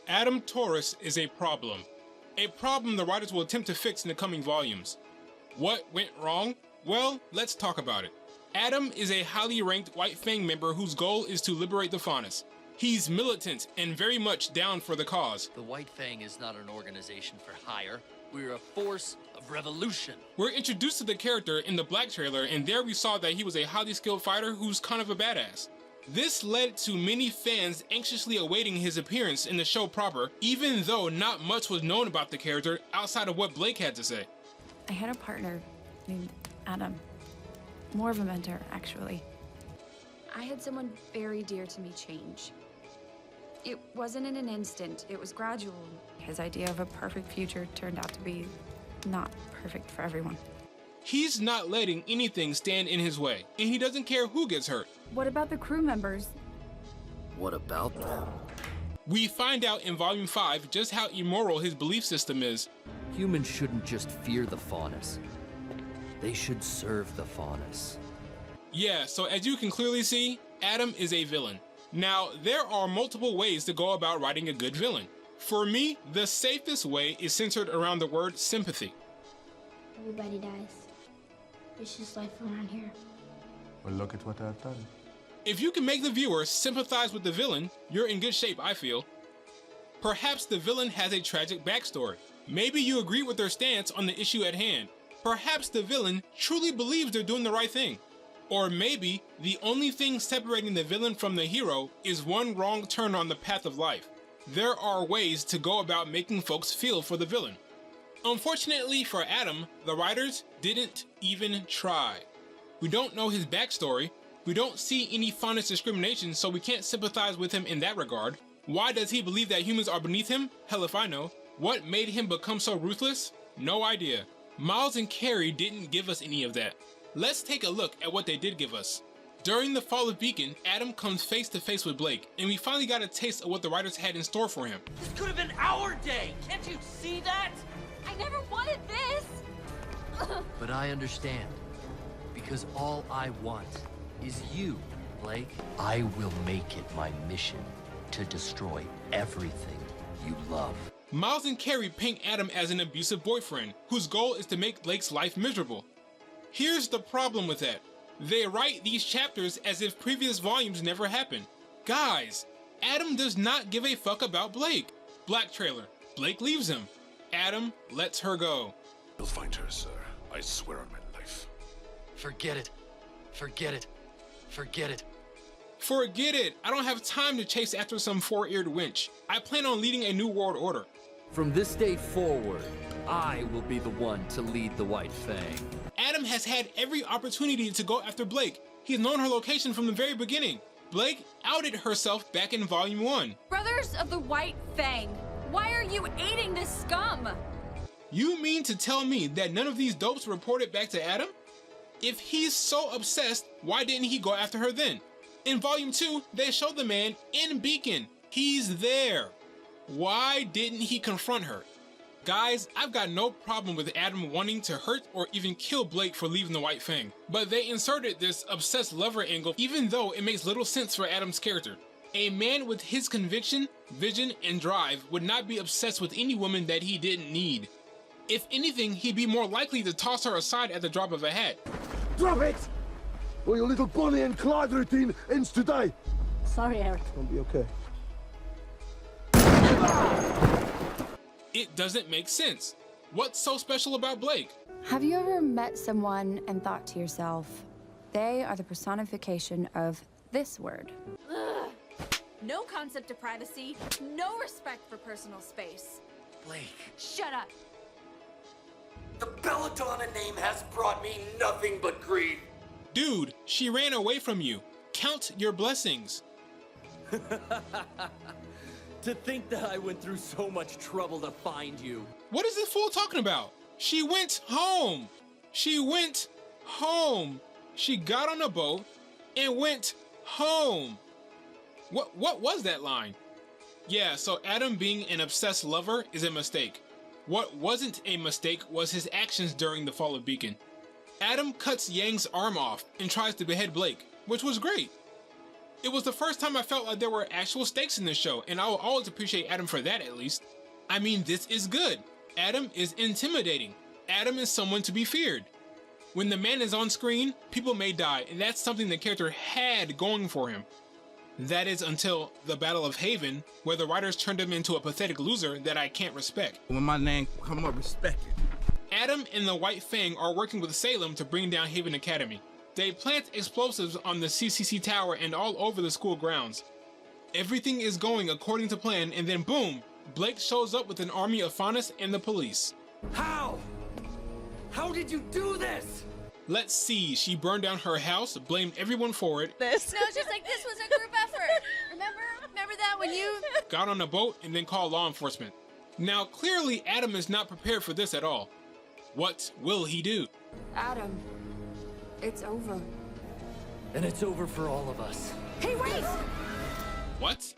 Adam Taurus is a problem. A problem the writers will attempt to fix in the coming volumes. What went wrong? Well, let's talk about it. Adam is a highly ranked White Fang member whose goal is to liberate the Faunus. He's militant and very much down for the cause. The White Fang is not an organization for hire. We're a force of revolution. We're introduced to the character in the Black trailer, and there we saw that he was a highly skilled fighter who's kind of a badass. This led to many fans anxiously awaiting his appearance in the show proper, even though not much was known about the character outside of what Blake had to say. I had a partner named Adam. More of a mentor, actually. I had someone very dear to me change. It wasn't in an instant, it was gradual. His idea of a perfect future turned out to be not perfect for everyone. He's not letting anything stand in his way, and he doesn't care who gets hurt. What about the crew members? What about them? We find out in Volume 5 just how immoral his belief system is. Humans shouldn't just fear the Faunus. They should serve the Faunus. Yeah, so as you can clearly see, Adam is a villain. Now, there are multiple ways to go about writing a good villain. For me, the safest way is centered around the word sympathy. Everybody dies. It's just life around here. Well, look at what I've done. If you can make the viewer sympathize with the villain, you're in good shape, I feel. Perhaps the villain has a tragic backstory. Maybe you agree with their stance on the issue at hand. Perhaps the villain truly believes they're doing the right thing. Or maybe the only thing separating the villain from the hero is one wrong turn on the path of life. There are ways to go about making folks feel for the villain. Unfortunately for Adam, the writers didn't even try. We don't know his backstory. We don't see any Faunus discrimination, so we can't sympathize with him in that regard. Why does he believe that humans are beneath him? Hell if I know. What made him become so ruthless? No idea. Miles and Carrie didn't give us any of that. Let's take a look at what they did give us. During the fall of Beacon, Adam comes face to face with Blake, and we finally got a taste of what the writers had in store for him. This could have been our day! Can't you see that? I never wanted this! But I understand. Because all I want is you, Blake. I will make it my mission to destroy everything you love. Miles and Carrie paint Adam as an abusive boyfriend, whose goal is to make Blake's life miserable. Here's the problem with that. They write these chapters as if previous volumes never happened. Guys, Adam does not give a fuck about Blake. Black trailer. Blake leaves him. Adam lets her go. You'll find her, sir. I swear on my life. Forget it. Forget it. Forget it. Forget it. I don't have time to chase after some four-eared wench. I plan on leading a new world order. From this day forward, I will be the one to lead the White Fang. Adam has had every opportunity to go after Blake. He's known her location from the very beginning. Blake outed herself back in Volume 1. Brothers of the White Fang, why are you aiding this scum? You mean to tell me that none of these dopes reported back to Adam? If he's so obsessed, why didn't he go after her then? In Volume 2, they showed the man in Beacon. He's there. Why didn't he confront her? Guys, I've got no problem with Adam wanting to hurt or even kill Blake for leaving the White Fang, but they inserted this obsessed lover angle even though it makes little sense for Adam's character. A man with his conviction, vision, and drive would not be obsessed with any woman that he didn't need. If anything, he'd be more likely to toss her aside at the drop of a hat. Drop it! Or your little Bonnie and Clyde routine ends today. Sorry, Erik. It's gonna be okay. It doesn't make sense. What's so special about Blake? Have you ever met someone and thought to yourself, they are the personification of this word? Ugh. No concept of privacy, no respect for personal space. Blake. Shut up. The Belladonna name has brought me nothing but grief. Dude, she ran away from you. Count your blessings. To think that I went through so much trouble to find you. What is this fool talking about? She went home. She went home. She got on a boat and went home. What was that line? Yeah, so Adam being an obsessed lover is a mistake. What wasn't a mistake was his actions during the fall of Beacon. Adam cuts Yang's arm off and tries to behead Blake, which was great. It was the first time I felt like there were actual stakes in this show, and I will always appreciate Adam for that at least. I mean, this is good. Adam is intimidating. Adam is someone to be feared. When the man is on screen, people may die, and that's something the character had going for him. That is until the Battle of Haven, where the writers turned him into a pathetic loser that I can't respect. When my name come up, respect it. Adam and the White Fang are working with Salem to bring down Haven Academy. They plant explosives on the CCC tower and all over the school grounds. Everything is going according to plan, and then boom, Blake shows up with an army of Faunus and the police. How? How did you do this? Let's see, she burned down her house, blamed everyone for it. No, it's just like this was a group effort. Remember that when you... Got on a boat and then called law enforcement. Now, clearly, Adam is not prepared for this at all. What will he do? Adam, it's over. And it's over for all of us. Hey, wait! What?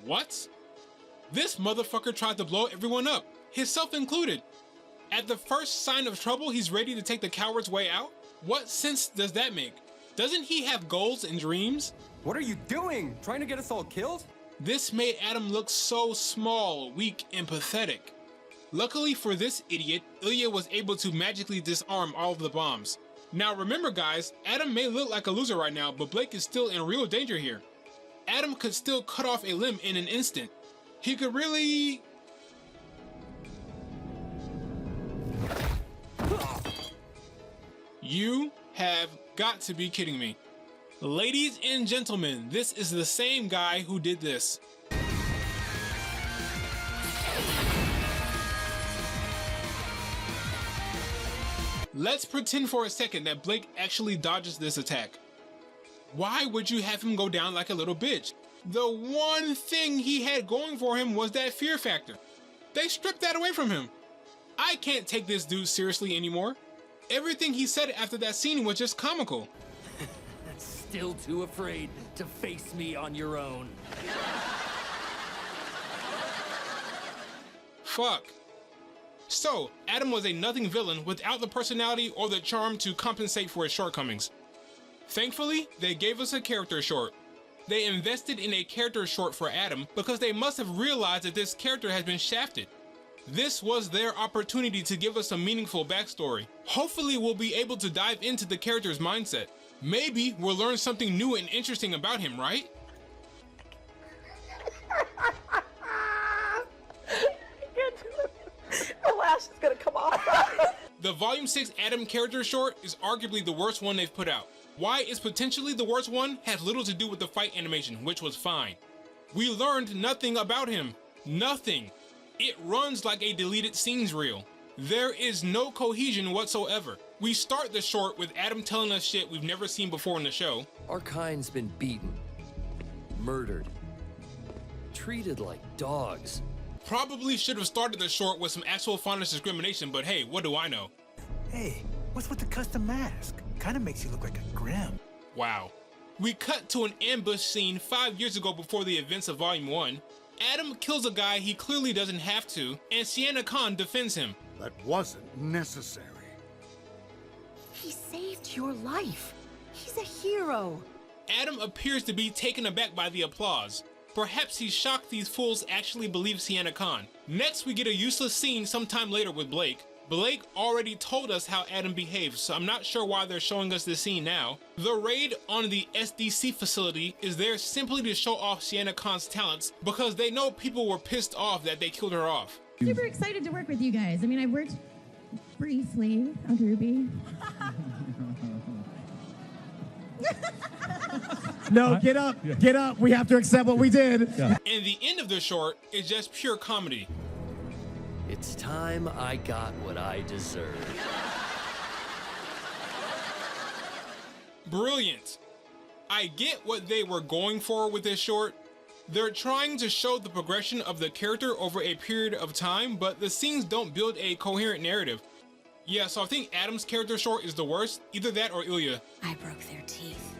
What? This motherfucker tried to blow everyone up, himself included. At the first sign of trouble, he's ready to take the coward's way out? What sense does that make? Doesn't he have goals and dreams? What are you doing? Trying to get us all killed? This made Adam look so small, weak, and pathetic. Luckily for this idiot, Ilya was able to magically disarm all of the bombs. Now remember guys, Adam may look like a loser right now, but Blake is still in real danger here. Adam could still cut off a limb in an instant. He could really... You have got to be kidding me. Ladies and gentlemen, this is the same guy who did this. Let's pretend for a second that Blake actually dodges this attack. Why would you have him go down like a little bitch? The one thing he had going for him was that fear factor. They stripped that away from him. I can't take this dude seriously anymore. Everything he said after that scene was just comical. Still too afraid to face me on your own. Fuck. So, Adam was a nothing villain without the personality or the charm to compensate for his shortcomings. Thankfully, they gave us a character short. They invested in a character short for Adam because they must have realized that this character has been shafted. This was their opportunity to give us a meaningful backstory. Hopefully we'll be able to dive into the character's mindset. Maybe we'll learn something new and interesting about him, right? The lash is gonna come off. The Volume 6 Adam character short is arguably the worst one they've put out. Why it's potentially the worst one has little to do with the fight animation, which was fine. We learned nothing about him. Nothing. It runs like a deleted scenes reel. There is no cohesion whatsoever. We start the short with Adam telling us shit we've never seen before in the show. Our kind's been beaten, murdered, treated like dogs. Probably should have started the short with some actual Faunus discrimination, but hey, what do I know? Hey, what's with the custom mask? Kinda makes you look like a Grim. Wow. We cut to an ambush scene 5 years ago before the events of Volume 1. Adam kills a guy he clearly doesn't have to, and Sienna Khan defends him. That wasn't necessary. He saved your life. He's a hero. Adam appears to be taken aback by the applause. Perhaps he's shocked these fools actually believe Sienna Khan. Next, we get a useless scene sometime later with Blake. Blake already told us how Adam behaves, so I'm not sure why they're showing us this scene now. The raid on the SDC facility is there simply to show off Sienna Khan's talents because they know people were pissed off that they killed her off. Super excited to work with you guys. I mean, I worked briefly on Rwby. No, get up, get up. We have to accept what we did. And the end of the short is just pure comedy. It's time I got what I deserve. Brilliant. I get what they were going for with this short. They're trying to show the progression of the character over a period of time, but the scenes don't build a coherent narrative. Yeah, so I think Adam's character short is the worst, either that or Ilya. I broke their teeth.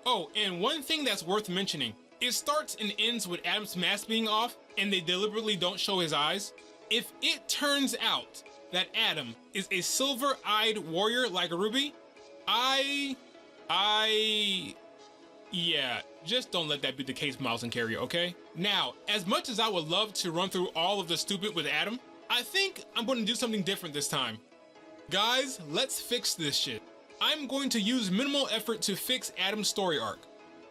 Oh, and one thing that's worth mentioning, it starts and ends with Adam's mask being off, and they deliberately don't show his eyes. If it turns out that Adam is a silver-eyed warrior like Rwby, yeah, Just don't let that be the case, Miles and Carrie, okay? Now, as much as I would love to run through all of the stupid with Adam, I think I'm going to do something different this time. Guys, let's fix this shit. I'm going to use minimal effort to fix Adam's story arc.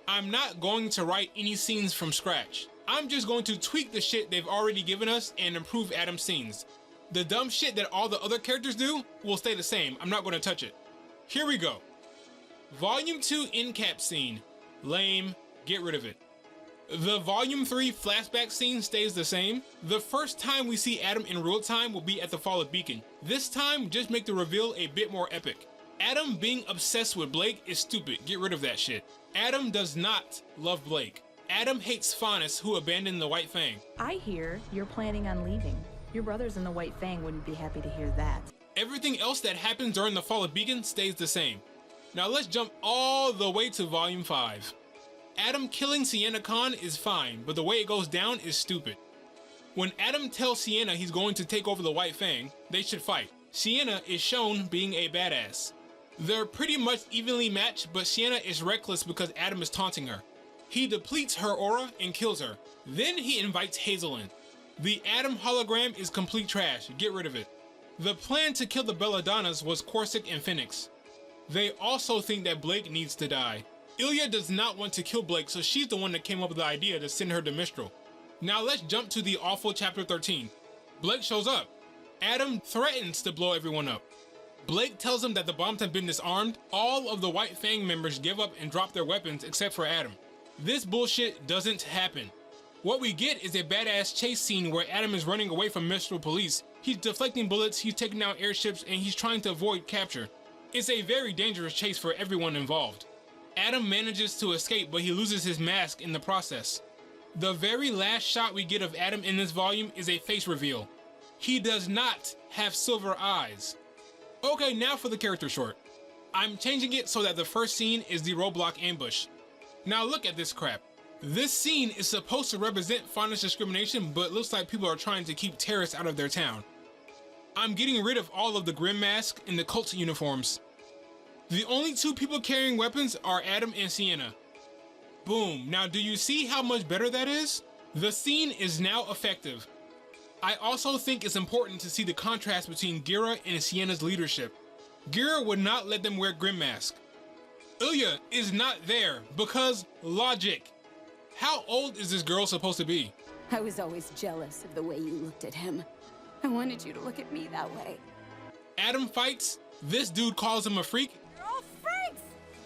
I'm not going to write any scenes from scratch. I'm just going to tweak the shit they've already given us and improve Adam's scenes. The dumb shit that all the other characters do will stay the same. I'm not going to touch it. Here we go. Volume 2 end cap scene. Lame. Get rid of it. The Volume 3 flashback scene stays the same. The first time we see Adam in real time will be at the Fall of Beacon. This time, just make the reveal a bit more epic. Adam being obsessed with Blake is stupid. Get rid of that shit. Adam does not love Blake. Adam hates Faunus, who abandoned the White Fang. I hear you're planning on leaving. Your brothers in the White Fang wouldn't be happy to hear that. Everything else that happens during the Fall of Beacon stays the same. Now let's jump all the way to Volume 5. Adam killing Sienna Khan is fine, but the way it goes down is stupid. When Adam tells Sienna he's going to take over the White Fang, they should fight. Sienna is shown being a badass. They're pretty much evenly matched, but Sienna is reckless because Adam is taunting her. He depletes her aura and kills her. Then he invites Hazel in. The Adam hologram is complete trash. Get rid of it. The plan to kill the Belladonnas was Corsic and Phoenix. They also think that Blake needs to die. Ilya does not want to kill Blake, so she's the one that came up with the idea to send her to Mistral. Now let's jump to the awful chapter 13. Blake shows up. Adam threatens to blow everyone up. Blake tells him that the bombs have been disarmed. All of the White Fang members give up and drop their weapons except for Adam. This bullshit doesn't happen. What we get is a badass chase scene where Adam is running away from Mistral police. He's deflecting bullets, he's taking out airships, and he's trying to avoid capture. It's a very dangerous chase for everyone involved. Adam manages to escape, but he loses his mask in the process. The very last shot we get of Adam in this volume is a face reveal. He does not have silver eyes. Okay, now for the character short. I'm changing it so that the first scene is the roadblock ambush. Now look at this crap. This scene is supposed to represent Faunus discrimination, but looks like people are trying to keep terrorists out of their town. I'm getting rid of all of the Grim Mask and the cult uniforms. The only two people carrying weapons are Adam and Sienna. Boom. Now do you see how much better that is? The scene is now effective. I also think it's important to see the contrast between Gira and Sienna's leadership. Gira would not let them wear Grim Mask. Ilya is not there because logic. How old is this girl supposed to be? I was always jealous of the way you looked at him. I wanted you to look at me that way. Adam fights. This dude calls him a freak. You're all freaks!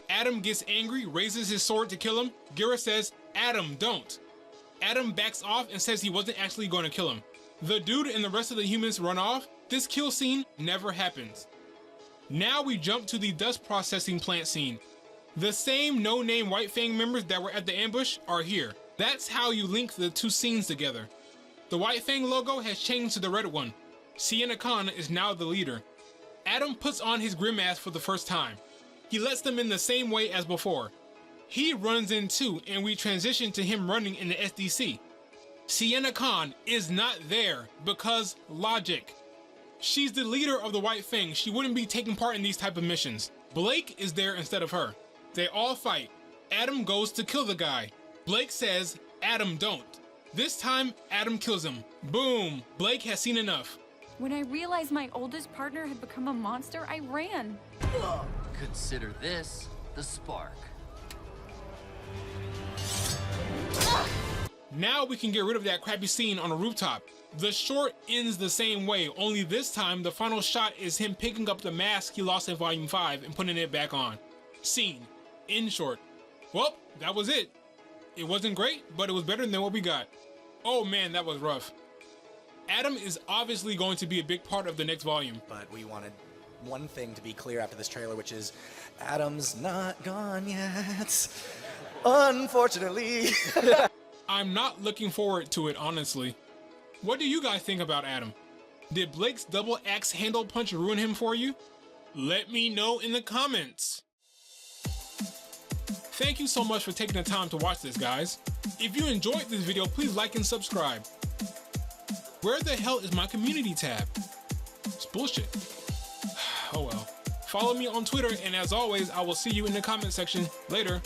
Adam gets angry, raises his sword to kill him. Gira says, Adam, don't. Adam backs off and says he wasn't actually going to kill him. The dude and the rest of the humans run off. This kill scene never happens. Now we jump to the dust processing plant scene. The same no-name White Fang members that were at the ambush are here. That's how you link the two scenes together. The White Fang logo has changed to the red one. Sienna Khan is now the leader. Adam puts on his Grim Mask for the first time. He lets them in the same way as before. He runs in too, and we transition to him running in the SDC. Sienna Khan is not there because logic. She's the leader of the White Fang. She wouldn't be taking part in these type of missions. Blake is there instead of her. They all fight. Adam goes to kill the guy. Blake says, Adam, don't. This time, Adam kills him. Boom. Blake has seen enough. When I realized my oldest partner had become a monster, I ran. Consider this the spark. Now we can get rid of that crappy scene on a rooftop. The short ends the same way, only this time the final shot is him picking up the mask he lost in Volume 5 and putting it back on. Scene. In short. Well, that was it. It wasn't great, but it was better than what we got. Oh man, that was rough. Adam is obviously going to be a big part of the next volume. But we wanted one thing to be clear after this trailer, which is Adam's not gone yet. Unfortunately. I'm not looking forward to it, honestly. What do you guys think about Adam? Did Blake's double axe handle punch ruin him for you? Let me know in the comments. Thank you so much for taking the time to watch this, guys. If you enjoyed this video, please like and subscribe. Where the hell is my community tab? It's bullshit. Oh well. Follow me on Twitter, and as always, I will see you in the comment section. Later.